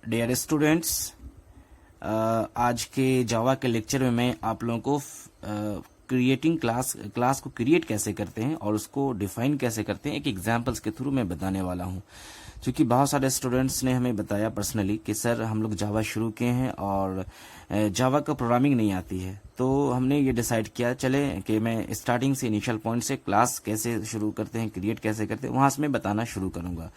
Dear students, आज के जावा के लेक्चर में मैं आप लोगों को क्रिएटिंग क्लास को क्रिएट कैसे करते हैं और उसको डिफाइन कैसे करते हैं एक एग्जांपल्स के थ्रू मैं बताने वाला हूं। क्योंकि बहुत सारे स्टूडेंट्स ने हमें बताया पर्सनली कि सर हम लोग जावा शुरू किए हैं और जावा का प्रोग्रामिंग नहीं आती है, तो हमने ये डिसाइड किया चले कि मैं स्टार्टिंग से इनिशियल पॉइंट से क्लास कैसे शुरू करते हैं, क्रिएट कैसे करते हैं, वहां से मैं बताना शुरू करूंगा।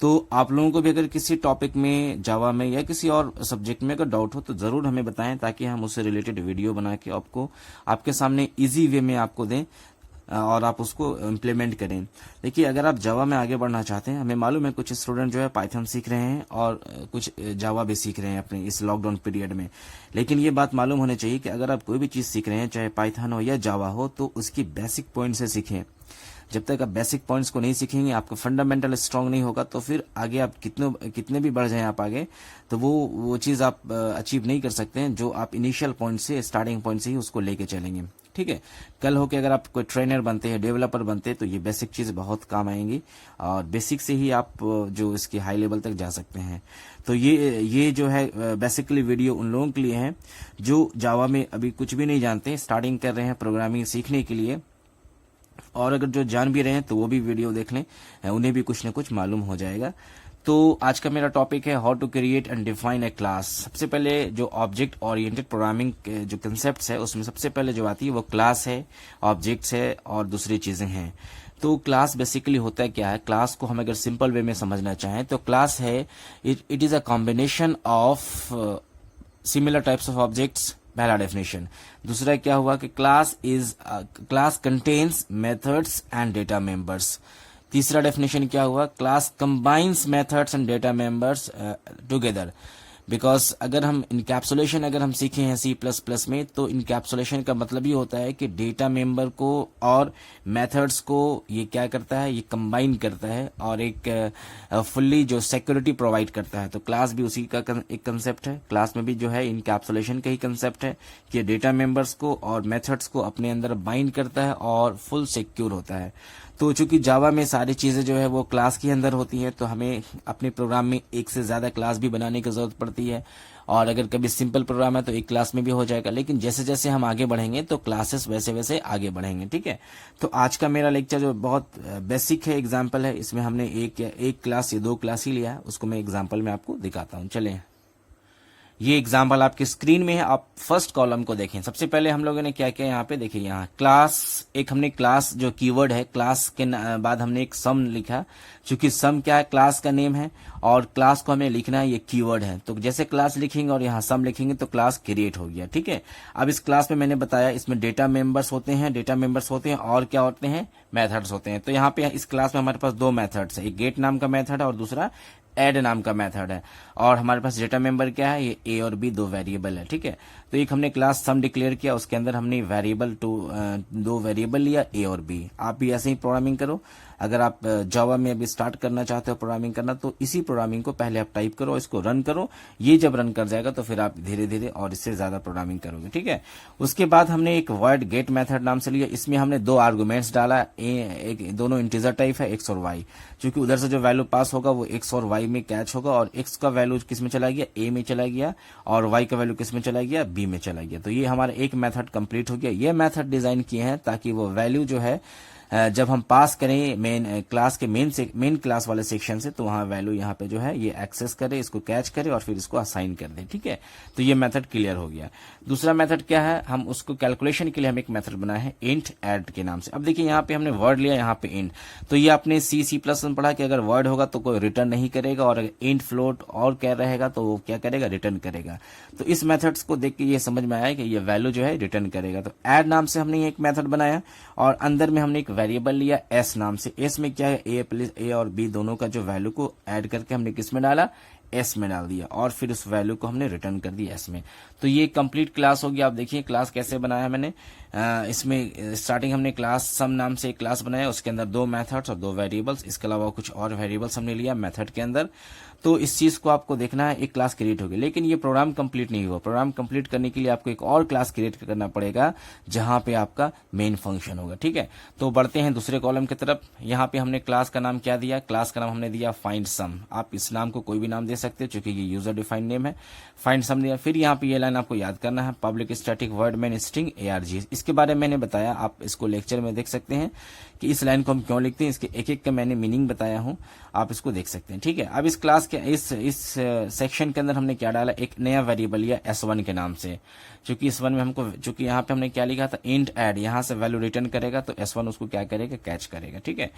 तो आप लोगों को भी अगर किसी टॉपिक में जावा में या किसी और सब्जेक्ट में अगर डाउट हो तो जरूर हमें बताएं, ताकि हम उससे रिलेटेड वीडियो बना के आपको आपके सामने इजी वे में आपको दें और आप उसको इम्प्लीमेंट करें। देखिए, अगर आप जावा में आगे बढ़ना चाहते हैं, हमें मालूम है कुछ स्टूडेंट जो है पाइथन सीख रहे हैं और कुछ जावा भी सीख रहे हैं अपने इस लॉकडाउन पीरियड में, लेकिन ये बात मालूम होनी चाहिए कि अगर आप कोई भी चीज सीख रहे हैं, चाहे पाइथन हो या जावा हो, तो उसकी बेसिक पॉइंट से सीखें। जब तक आप बेसिक पॉइंट्स को नहीं सीखेंगे, आपका फंडामेंटल स्ट्रांग नहीं होगा, तो फिर आगे आप कितने भी बढ़ जाएं आप आगे, तो वो चीज आप अचीव नहीं कर सकते हैं जो आप इनिशियल पॉइंट से, स्टार्टिंग पॉइंट से ही उसको लेके चलेंगे। ठीक है, कल होके अगर आप कोई ट्रेनर बनते हैं, डेवलपर बनते हैं, तो ये बेसिक चीज बहुत काम आएंगी और बेसिक से ही आप जो इसके हाई लेवल तक जा सकते हैं। तो ये जो है बेसिकली वीडियो उन लोगों के लिए है जो जावा में अभी कुछ भी नहीं जानते, स्टार्टिंग कर रहे हैं प्रोग्रामिंग सीखने के लिए, और अगर जो जान भी रहे हैं तो वो भी वीडियो देख लें, उन्हें भी कुछ न कुछ मालूम हो जाएगा। तो आज का मेरा टॉपिक है how to create and define a class. सबसे पहले जो ऑब्जेक्ट ओरिएंटेड प्रोग्रामिंग के जो कंसेप्ट्स है, उसमें सबसे पहले जो आती है वो क्लास है, ऑब्जेक्ट्स है और दूसरी चीजें हैं। तो क्लास बेसिकली होता है क्या है, क्लास को हम अगर सिंपल वे में समझना चाहें तो क्लास है it is a combination of similar types of objects, पहला डेफिनेशन। दूसरा क्या हुआ कि class contains methods and data members. तीसरा डेफिनेशन क्या हुआ, class combines methods and data members together. Because अगर हम इनकैप्सुलेशन अगर हम सीखे हैं C++ में, तो इनकैप्सुलेशन का मतलब ही होता है कि डेटा मेंबर को और मेथड्स को ये क्या करता है, ये कंबाइन करता है और एक फुल्ली जो सिक्योरिटी प्रोवाइड करता है। तो क्लास भी उसी का एक कंसेप्ट है। क्लास में भी जो है इनकैप्सुलेशन का ही कंसेप्ट है कि डेटा मेंबर्स को और मेथड्स को अपने अंदर बाइंड करता है और फुल सिक्योर होता है। तो चूंकि जावा में सारी चीजें जो है वो क्लास के अंदर होती हैं, तो हमें अपने प्रोग्राम में एक से ज्यादा क्लास भी बनाने की जरूरत पड़ती है, और अगर कभी सिंपल प्रोग्राम है तो एक क्लास में भी हो जाएगा, लेकिन जैसे जैसे हम आगे बढ़ेंगे तो क्लासेस वैसे वैसे आगे बढ़ेंगे। ठीक है, तो आज का मेरा लेक्चर जो बहुत बेसिक है, एग्जाम्पल है, इसमें हमने एक क्लास या 2 क्लास ही लिया है, उसको मैं एग्जाम्पल में आपको दिखाता हूँ। चले, ये एग्जाम्पल आपके स्क्रीन में है, आप फर्स्ट कॉलम को देखें। सबसे पहले हम लोगों ने क्या किया, यहाँ पे देखिए, यहाँ क्लास, एक हमने क्लास जो कीवर्ड है, क्लास के बाद हमने एक सम लिखा, क्योंकि सम क्या है, क्लास का नेम है और क्लास को हमें लिखना है, ये कीवर्ड है। तो जैसे क्लास लिखेंगे और यहाँ सम लिखेंगे तो क्लास क्रिएट हो गया। ठीक है, अब इस क्लास में मैंने बताया इसमें डेटा मेंबर्स होते हैं और क्या होते हैं, मेथड्स होते हैं। तो यहाँ पे इस क्लास में हमारे पास 2 मेथड्स है, एक गेट नाम का मेथड है और दूसरा ऐड नाम का मेथड है। और हमारे पास डेटा मेंबर क्या है, ये ए और बी 2 वेरिएबल है। ठीक है, तो एक हमने क्लास सम डिक्लेयर किया, उसके अंदर हमने वेरिएबल 2 वेरिएबल लिया, ए और बी। आप भी ऐसे ही प्रोग्रामिंग करो। अगर आप जावा में अभी स्टार्ट करना चाहते हो प्रोग्रामिंग करना, तो इसी प्रोग्रामिंग को पहले आप टाइप करो, इसको रन करो। ये जब रन कर जाएगा तो फिर आप धीरे धीरे और इससे ज्यादा प्रोग्रामिंग करोगे। ठीक है, उसके बाद हमने एक वर्ड गेट मेथड नाम से लिया, इसमें हमने 2 आर्गुमेंट्स डाला, एक दोनों इंटीजर टाइप है, एक्स और वाई। क्योंकि उधर से जो वैल्यू पास होगा वो एक्स और वाई में कैच होगा, और एक्स का वैल्यू किस में चला गया, ए में चला गया, और वाई का वैल्यू किस में चला गया, बी में चला गया। तो ये हमारा एक मेथड कंप्लीट हो गया। ये मेथड डिजाइन किए हैं ताकि वो वैल्यू जो है जब हम पास करें मेन क्लास के मेन क्लास वाले सेक्शन से, तो वहां वैल्यू यहाँ पे जो है ये एक्सेस करे, इसको कैच करे और फिर इसको असाइन कर दे। ठीक है, तो ये मेथड क्लियर हो गया। दूसरा मेथड क्या है, हम उसको कैलकुलेशन के लिए हम एक मेथड बनाए हैं इंट ऐड के नाम से। अब देखिए, यहाँ पे हमने वर्ड लिया, यहाँ पे इंट। तो ये आपने C++ में पढ़ा कि अगर वर्ड होगा तो कोई रिटर्न नहीं करेगा, और अगर इंट फ्लोट और क्या रहेगा तो वो क्या करेगा, रिटर्न करेगा। तो इस मेथड्स को देख के ये समझ में आया कि ये वैल्यू जो है रिटर्न करेगा। तो ऐड नाम से हमने एक मेथड बनाया और अंदर में हमने एक वेरिएबल लिया एस नाम से। एस में क्या है, ए और बी दोनों का जो वैल्यू को ऐड करके हमने किस में डाला, एस में डाल दिया, और फिर उस वैल्यू को हमने रिटर्न कर दिया एस में। तो ये कंप्लीट क्लास हो गया। आप देखिए क्लास कैसे बनाया मैंने। इसमें स्टार्टिंग हमने क्लास सम नाम से एक क्लास बनाया, उसके अंदर 2 मेथड्स और 2 वेरिएबल्स, इसके अलावा कुछ और वेरिएबल्स हमने लिया मेथड के अंदर। तो इस चीज को आपको देखना है, एक क्लास क्रिएट होगी, लेकिन ये प्रोग्राम कंप्लीट नहीं हुआ। प्रोग्राम कंप्लीट करने के लिए आपको एक और क्लास क्रिएट करना पड़ेगा जहां पे आपका मेन फंक्शन होगा। ठीक है, तो बढ़ते बढ़ते हैं दूसरे कॉलम की तरफ। यहाँ पे हमने क्लास का नाम क्या दिया, क्लास का नाम हमने दिया फाइंड सम। आप इस नाम को कोई भी नाम दे सकते हैं क्योंकि ये यूजर डिफाइंड नेम है। फाइंड सम दिया। फिर यहाँ पे ये लाइन आपको याद करना है, public static word main string ARG। इसके बारे में मैंने बताया, आप इसको लेक्चर में देख सकते हैं कि इस लाइन को हम क्यों लिखते हैं, इसके एक एक का मैंने मीनिंग बताया हूं, आप इसको देख सकते हैं। ठीक है, अब इस क्लास के इस सेक्शन के अंदर हमने क्या डाला, एक नया वेरिएबल लिया S1 के नाम से। चूंकि इस वन में हमको, चूंकि यहाँ पे हमने क्या लिखा था, इंट ऐड, यहाँ से वैल्यू रिटर्न करेगा तो S1 उसको क्या करेगा, कैच करेगा। ठीक है,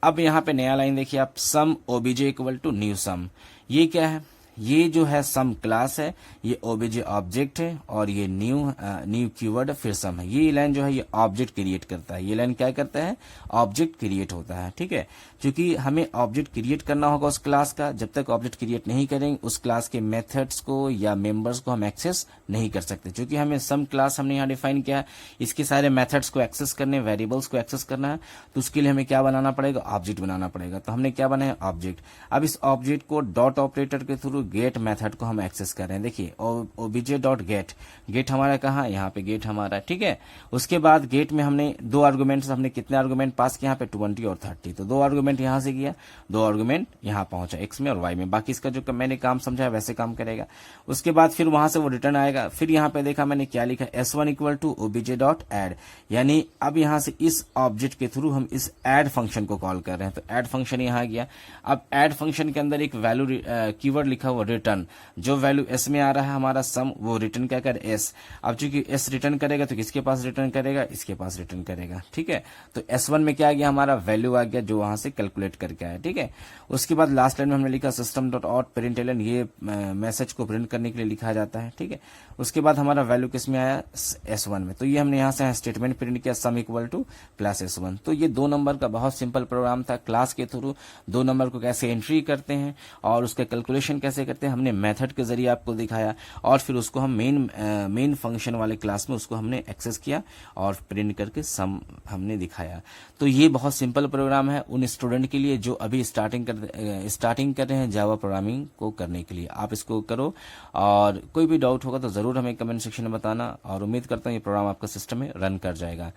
अब यहाँ पे नया लाइन देखिए आप, सम OBJ इक्वल टू न्यू सम। ये क्या है, ये जो है सम क्लास है, ये OBJ ऑब्जेक्ट है, और ये न्यू कीवर्ड फिर सम है। ये लाइन जो है ये ऑब्जेक्ट क्रिएट करता है। ये लाइन क्या करता है, ऑब्जेक्ट क्रिएट होता है। ठीक है, क्योंकि हमें ऑब्जेक्ट क्रिएट करना होगा उस क्लास का, जब तक ऑब्जेक्ट क्रिएट नहीं करेंगे उस क्लास के मेथड्स को या मेंबर्स को हम एक्सेस नहीं कर सकते। क्योंकि हमें सम क्लास हमने यहाँ डिफाइन किया है, इसके सारे मेथड्स को एक्सेस करने, वेरिएबल्स को एक्सेस करना है, तो उसके लिए हमें क्या बनाना पड़ेगा, ऑब्जेक्ट बनाना पड़ेगा। तो हमने क्या बनाया, ऑब्जेक्ट। अब इस ऑब्जेक्ट को डॉट ऑपरेटर के थ्रू गेट मेथड को हम एक्सेस कर रहे हैं। देखिए OBJ डॉट गेट, गेट हमारा कहाँ, यहाँ पे गेट हमारा। ठीक है, उसके बाद गेट में हमने दो आर्गुमेंट्स, हमने कितने आर्गुमेंट पास किया, यहाँ पे 20 और 30। तो दो आर्गुमेंट यहां से किया, दो आर्गुमेंट यहां पहुंचा, एक्स में और वाई में। बाकी इसका जो मैंने काम समझाया वैसे काम करेगा। उसके बाद फिर वहां से वो रिटर्न आएगा। फिर यहाँ पे देखा मैंने क्या लिखा, S1 equal to OBJ dot add, यानी अब यहां से इस ऑब्जेक्ट के थ्रू हम इस एड फंक्शन को कॉल कर रहे हैं। तो एड फंक्शन यहां गया। अब एड फंक्शन के अंदर एक वैल्यू कीवर्ड लिखा हुआ रिटर्न, जो वैल्यू S में आ रहा है हमारा सम, वो रिटर्न क्या कर, S। अब चूंकि S रिटर्न करेगा तो किसके पास रिटर्न करेगा, इसके पास रिटर्न करेगा। ठीक है, तो S1 में क्या आ गया, हमारा वैल्यू आ गया जो वहां से कैलकुलेट करके आया। ठीक है, उसके बाद लास्ट लाइन में हमने लिखा सिस्टम डॉट आउट प्रिंटलन, ये मैसेज को प्रिंट करने के लिए लिखा जाता है। ठीक है, उसके बाद हमारा वैल्यू किस में आया, S1 में। तो ये हमने यहाँ से स्टेटमेंट प्रिंट किया, sum equal two plus S1। तो ये 2 नंबर का बहुत सिंपल प्रोग्राम था। क्लास के थ्रू 2 नंबर को कैसे एंट्री करते हैं और उसका कैलकुलेशन कैसे करते हैं, हमने मेथड के जरिए आपको दिखाया, और फिर उसको हम मेन फंक्शन वाले क्लास में उसको हमने एक्सेस किया और प्रिंट करके सम हमने दिखाया। तो ये बहुत सिंपल प्रोग्राम है उन स्टूडेंट के लिए जो अभी स्टार्टिंग कर रहे हैं जावा प्रोग्रामिंग को करने के लिए। आप इसको करो, और कोई भी डाउट होगा तो जरूर हमें कमेंट सेक्शन में बताना, और उम्मीद करता हूँ ये प्रोग्राम आपका सिस्टम में रन कर जाएगा।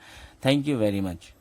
Thank you very much.